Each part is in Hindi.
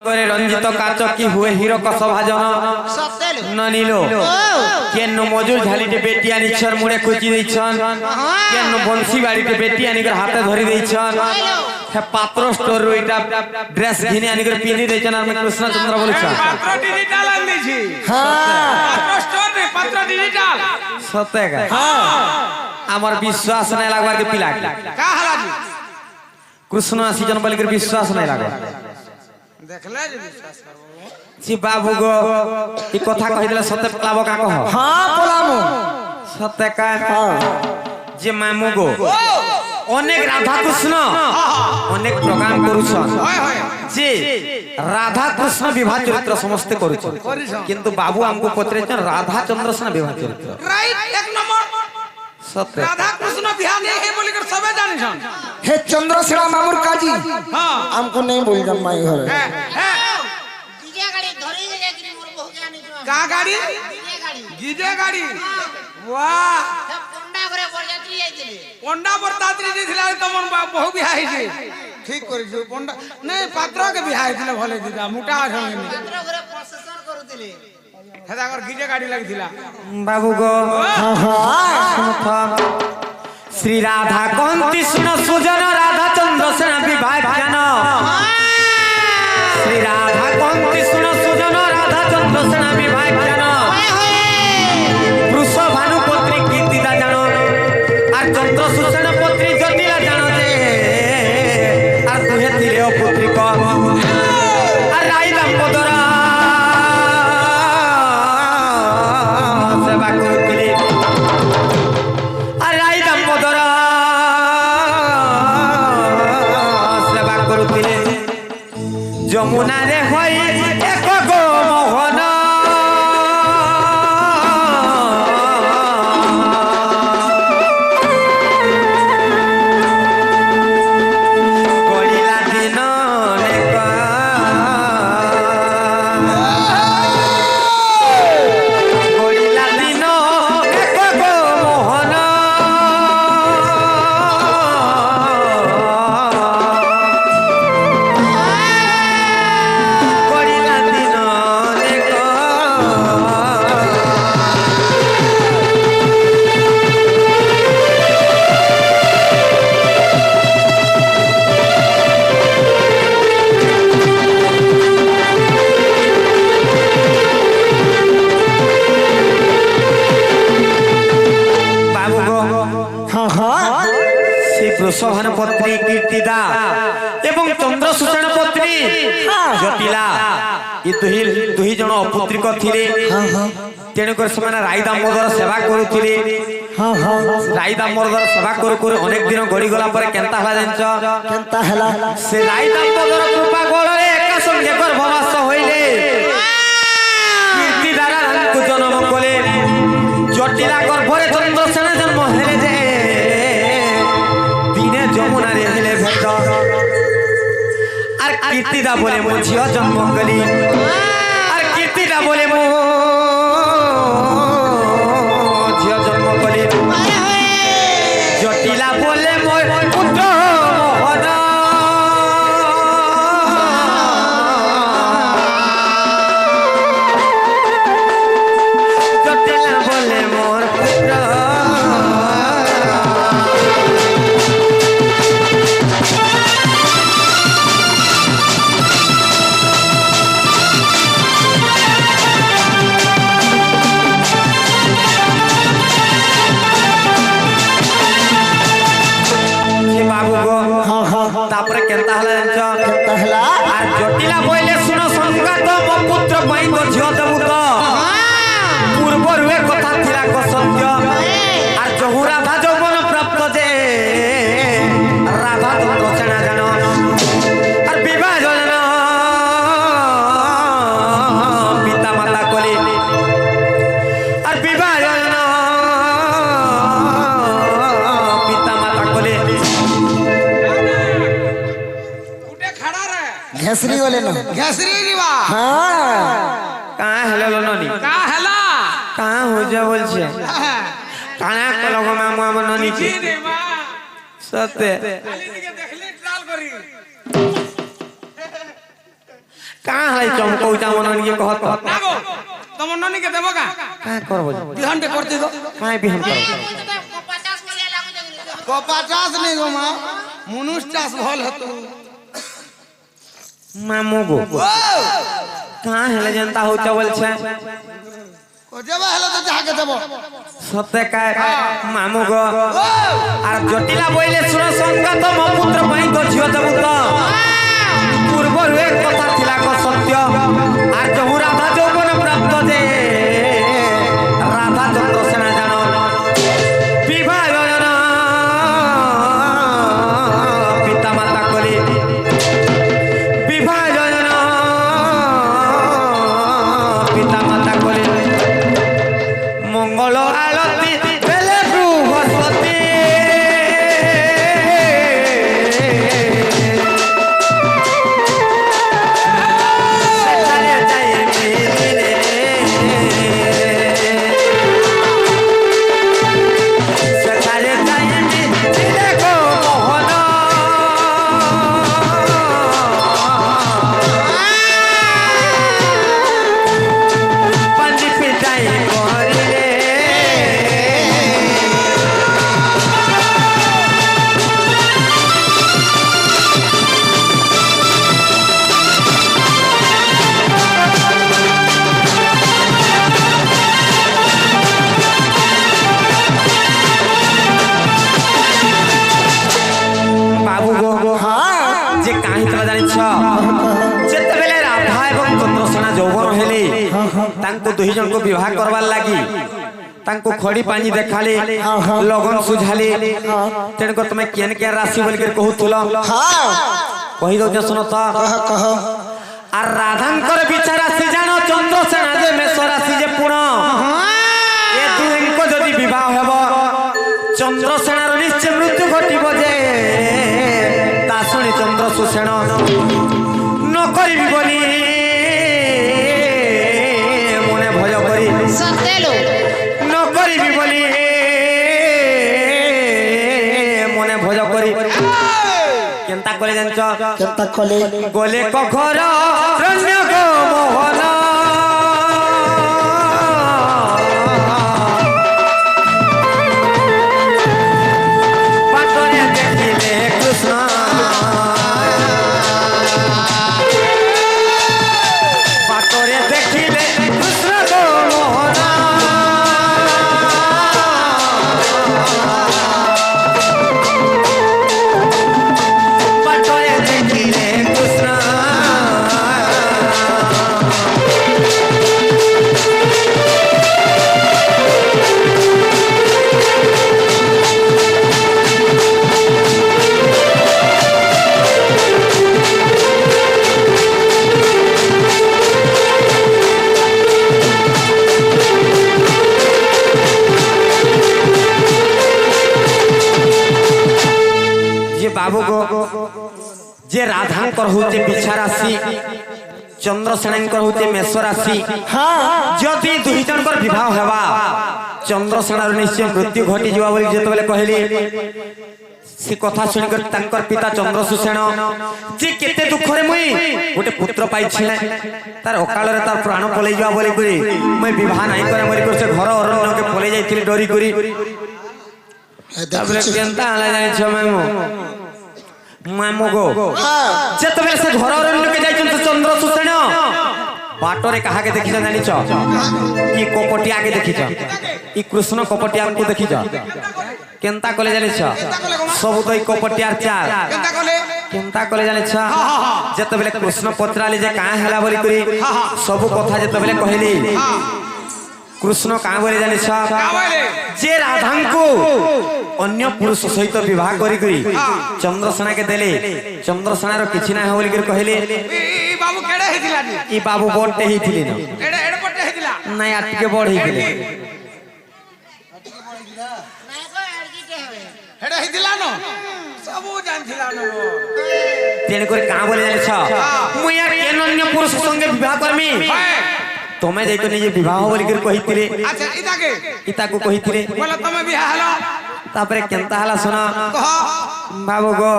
করে রঞ্জিত কাচকি হুয়ে হিরক সভাজন ননিল কেন মজুর ঝালিতে বেটি আনিছন মুড়ে কুচি দিছন কেন বংশী বাড়িতে বেটি আনিকর হাতে ধরি দিছন হে পাত্র স্টোর এটা ড্রেস ঘিনে আনিকর পিনি দিছন আর কৃষ্ণচন্দ্র বলছন পাত্র ডিজিটাল আনিছি হ্যাঁ পাত্র স্টোর রে পাত্র ডিজিটাল সত্যি হ্যাঁ আমার বিশ্বাস নাই লাগবার কে পিলা কা হালাজি কৃষ্ণ আসিজন বলি করে বিশ্বাস নাই লাগে দেখলে যে বিশ্বাস করব জি বাবু গো এই কথা কই দিলে সত্যি পলাবো কা কহ হ্যাঁ পলামু সত্যি কা যে মামু গো অনেক রাধা কৃষ্ণ অনেক প্রোগ্রাম করুছন হয় হয় যে রাধা কৃষ্ণ বিবাহ চরিত্র সমস্ত করুছন কিন্তু বাবু আমকো পত্রেছন রাধা চন্দ্র সেনা বিবাহ চরিত্র রাইট এক নম্বর সত্যি রাধা কৃষ্ণ বিহার नहीं है बोली कर सबे जानिछन हे चंद्रसेना मामुर काजी हां हमको नहीं बोल जम माई घर है डीजे गाड़ी धरी ले जाकरी मोर बहु के आनी का गाड़ी डीजे गाड़ी डीजे गाड़ी वाह सब पंडा करे बरयात्री आइतिले पंडा बरतात्री दिथिला तमन बहु बिहाई छै ठीक करि जो पंडा नहीं पात्र के बिहाई दिले भले दिदा मुटा संगे पात्र करे प्रोसेसर करूतिले हेदा कर डीजे गाड़ी लागिथिला बाबू गो श्री राधा कांति सुन सुजन राधा चंद्र सेना विवाह जन श्री राधा कांति सुन सुजन राधा चंद्र सेना विवाह जन पुरुष भानु पुत्री कीर्तिदा जानो আর চন্দ্র সুষেণ পুত্রী জটিলা জানো যে আর দুহে তিলে পুত্রী ক আর রাই দামোদর সেবা করুতিলে আর রাই দামোদর সেবা করুতিলে যমুনা রে হই এক গো মোহন গড়িলা দিন গড়িলা দিন এক গো মোহন গড়িলা দিন বাবু গো हाँ हाँ সেই প্রসভান পত্নী কীর্তিদা এবং চন্দ্র সুষেণ পত্নী জটিলা এই দুই জন অপুত্রিক থিলে তেণু করে সেমানে রাই দামোদর সেবা করুଥିଲେ हाँ हाँ রাই দামোদর সেবা করে করে অনেক দিন গড়ি গলা পরে কেনতা হলা জানছ केनता हला সে রাই দামোদর কৃপা গড়রে একা সঙ্গে গর্ভবাস হইলে কীর্তিদারা রামকু জন্ম কলে জটিলা গর্ভরে চন্দ্রসেনা জন্ম হেলে যে দিনে যমুনারে হেলে ভেট আর কীর্তিদা বলে মো ঝিও জন্ম কলি আর কীর্তিদা বলে মো ঝিও জন্ম কলি জটিলা বলে মো পুত্র মোহন জটিলা বলে মোর পুত্র যে বাবু গো हाँ हाँ তারপরে কেনতা হলা জানছ केनता हला আর জটিলা বইলে শুন সংঘাত মো পুত্র পাই তো ঝিও দেবু তো পূর্বরু এ কথা থিলা ক সত্য আর যহু রাধা যৌবন প্রাপ্ত যে রাধা চন্দ্র সেনা জান আর বিবাহ জান পিতা মাতা কলি আর বিবাহ জান পিতা মাতা কলি उठे खड़ा रहे घेसरी वाले ना घसरी रीवा हाँ কাঁ হেলে ননি का हला কাঁ হয়ে যা বলছে কানা কলম মামু আমার ননি जी रे मां সত্যি खाली दिखे देखले ट्राल करी कहाँ है चमकौचा मनन के कहत ना गो तुम ननी के देबो का कहाँ करबो बिहान ते करते दो कहाँ बिहान कर 50 को ले लागू जगले को 50 नहीं गो मां मनुष्य चास भल हतु मामू गो कहाँ है जनता हो चावल छे को जेबा हलो तो जाके देबो सत्य काय मामू गो आर जटिला बोइले सुन संगत मो पुत्र पई तो झियो देबु तो पूर्व रे कथा थिला को सत्य आर जहु राधा जौवन प्राप्त जे राधा चंद्र सेना जानो विवाह योजना पिता माता कोली विवाह योजना पिता माता कोली मंगल आलती बेले बृहस्पति सेठारे जाई मिलिले सेठारे जाई मिलिले गो मोहन पंडित पिटाई करिले बाबू गो हाँ जे काहे तला जानि छ जेते बेले राधा एवं चंद्रसेना यौवन हेले तांको दुही जन को विवाह करबार लागी तांको खड़ी पानी देखाले लगन सुझाले तेन को तमे केन के राशि बोल के कहउथलो हाँ कहि दो सुनो तो कह आर राधांकर बिचारा से जानो चंद्रसेना जे मेषरा से जे पुण ए दुहिंको जदि विवाह हेबो चंद्रसेनार निश्चय मृत्यु घटिबो जे ता सुनी चंद्रसेन न करिबि बोली मने भय करी सतेलो न करिबि बोली मने भय करी केनता करे जानछ केनता कले गोले को घर रण्य को मोहन पाटरे देखिले कृष्ण पाटरे देखिले कृष्ण को मोहन पाटरे देखिले कृष्ण जे बाबू को जे राधांकर होते बिछा राशि चंद्रसेनांकर होते मेष राशि हाँ जदि दुही जनकर विवाह हेबा चंद्रसेनार निश्चय मृत्यु घटी जीवा बोली जेते बेले कहली से कथा सुनि कर तांकर पिता चंद्रसेन जे केते दुख रे मुई गोटे पुत्र पाई छिले तार अकाल रे तार प्राण पलै जीवा बोली करी मैं विवाह नाही करे मरि कर से घर अरण्य के पलै जाइथिली डरी करी ताबले केनता आला जाय छ मामू गो जेते बेले से घर अरण्य के जाइछन से चंद्रसेन बाटरे कहा के देखिछ जानि छ की कपटिया के देखिछ ई कृष्ण कपटिया को देखिछ केनता कले जानि छ सब तो ई कपटियार चाल केनता कले केनता कले जानि छ जेते बेले कृष्ण पत्राले जे का हैला बोली करी सब कथा जेते बेले कहली कृष्ण का बोले जानि छ जे राधांको अन्य पुरुष सहित विवाह करी करी चंद्रसेना के देले चंद्रसेना रो किछि ना बोली करी कहले ई बाबू केड़े हेतिला नी ई बाबू बड़ते ही थिले न एड़े एड़े पट्टे हेतिला नहीं अटके बढ़ ही गेले नहीं को अड़की के हवे हेड़े हेतिला न सबू जानथिला न तेन कर का बोले जानि छ मुया केन अन्य पुरुष संगे विवाह करमी तमे जाई तो निजे विवाह बोली कर कहितिले अच्छा इता को इता को कहितिले बोला तमे बियाह हलो তারপরে কেনতা হলা শোনা কহ বাবু গো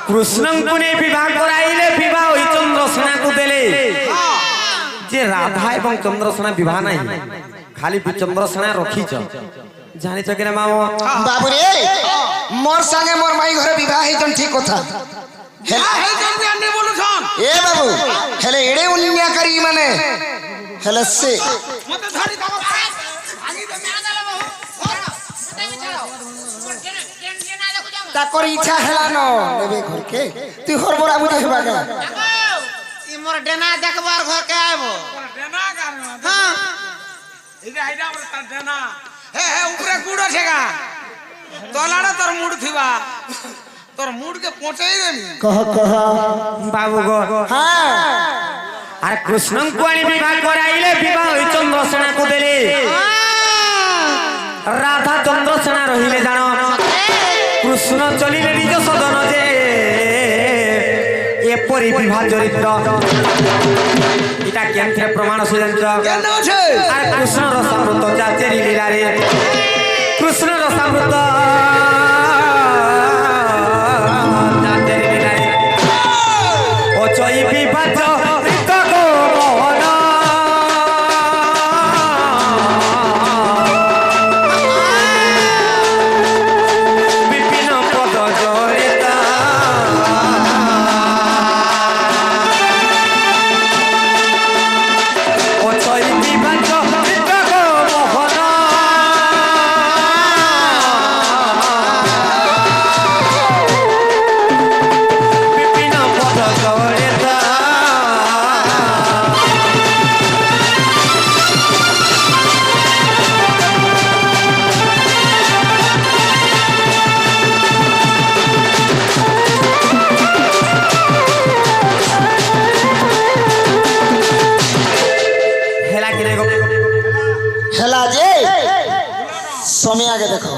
কৃষ্ণଙ୍କୁ নেই বিবাহ করাইলে বিবাহ ওই চন্দ্রসেনাକୁ দেলে যে রাধা এবং চন্দ্রসেনা বিবাহ নাই খালি চন্দ্রসেনা রখিছ জানিছ কি না মামু বাবুরে মোর সাঙ্গে মোর মাই ঘরে বিবাহ হইতন ঠিক কথা এই জন্য আনি বলুছন এ বাবু হেলে এড়ে উন্নিয়াকারী মানে হেলে সে মতে ধরি দাও আগে তো না দাও বহু মতে বিছাও কেন না দেখো যাও তাকর ইচ্ছা হেলা ন নেবে ঘরকে তুই হরবরা বুঝে হেবা গা ই মোর ডেনা দেখবার ঘর কে আইবো দেনা কারণ হ্যাঁ এইটা এইটা আমরা তার দেনা হে হে উপরে গুড় আছে গা তলাড়ে তোর মুড থিবা তোর মুড কে পৌঁছাই দেনি কহ কহ বাবু গো হ্যাঁ আর কৃষ্ণଙ୍କୁ আনি বিবাহ করাইলে বিবাহ ওই চন্দ্রসেনাକୁ দেলে রাধা চন্দ্রসেনা রহিলে জানো কৃষ্ণ চলিলে নিজ সদন যে এপরি বিবাহ চরিত্র এটা কেন্দ্রে প্রমাণ আছে জানছ কেন আছে আর কৃষ্ণ রসামৃত চাচেরি লীলারে কৃষ্ণ রসামৃত চাচেরি লীলারে ও চই বিবাহ চরিত্র গো মোহন বিপিন পদ জড়িতা ও চই বিবাহ চরিত্র গো মোহন বিপিন পদ জড়িতা হেলা কিনে গো হেলা যে সময় আগে দেখো